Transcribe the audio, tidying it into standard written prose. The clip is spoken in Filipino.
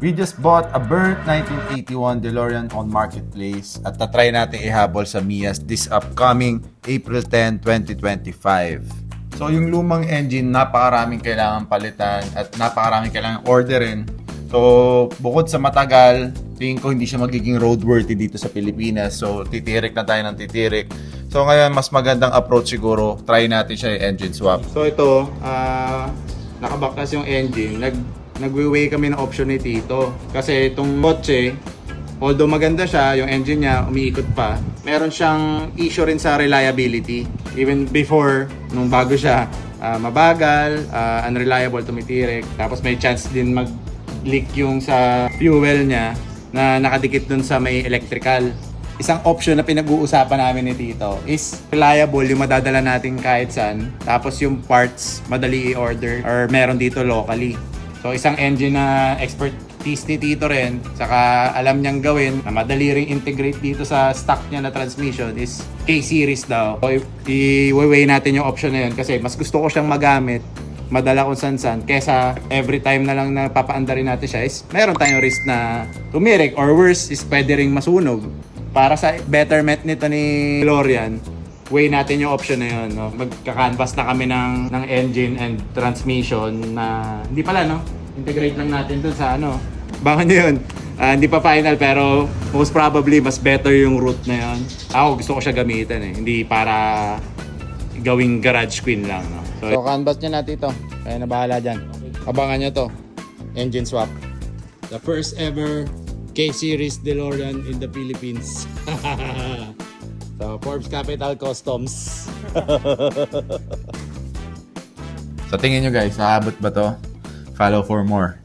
We just bought a burnt 1981 DeLorean on Marketplace at tatry natin ihabol sa Mias this upcoming April 10, 2025. So yung lumang engine, napakaraming kailangan palitan at napakaraming kailangan orderin. So bukod sa matagal, tingin ko hindi siya magiging roadworthy dito sa Pilipinas. So titirik na tayo ng titirik. So ngayon, mas magandang approach siguro, try natin siya yung engine swap. So ito, nakabaklas yung engine. Nagwe-weigh kami ng option ni Tito. Kasi itong kotse, although maganda siya, yung engine niya umiikot pa, meron siyang issue rin sa reliability. Even before, nung bago siya, mabagal, unreliable, tumitirik. Tapos may chance din mag-leak yung sa fuel niya na nakadikit dun sa may electrical. Isang option na pinag-uusapan namin ni Tito is reliable, yung madadala natin kahit saan. Tapos yung parts, madali i-order or meron dito locally. So isang engine na expertise ni Tito rin, saka alam niyang gawin, na madali ring integrate dito sa stock niya na transmission is K-series daw. So i-weigh natin yung option na yun kasi mas gusto ko siyang magamit, madala kung san-san, kesa every time na lang na papaandarin natin siya is meron tayong risk na tumirik or worse is pwede ring masunog. Para sa betterment nito ni DeLorean, weigh natin yung option na yun. No? Magka-canvas na kami ng engine and transmission na hindi pala, no? Integrate lang natin dun sa ano. Baka nyo yun. Hindi pa final pero most probably mas better yung route na yun. Ako gusto ko siya gamitin eh. Hindi para gawing garage queen lang. No? So canvas nyo natin ito. Kaya na bahala dyan. Abangan nyo to. Engine swap. The first ever K-Series DeLorean in the Philippines. So, Forbes Capital Customs. Sa tingin nyo guys, naabot ba to? Follow for more.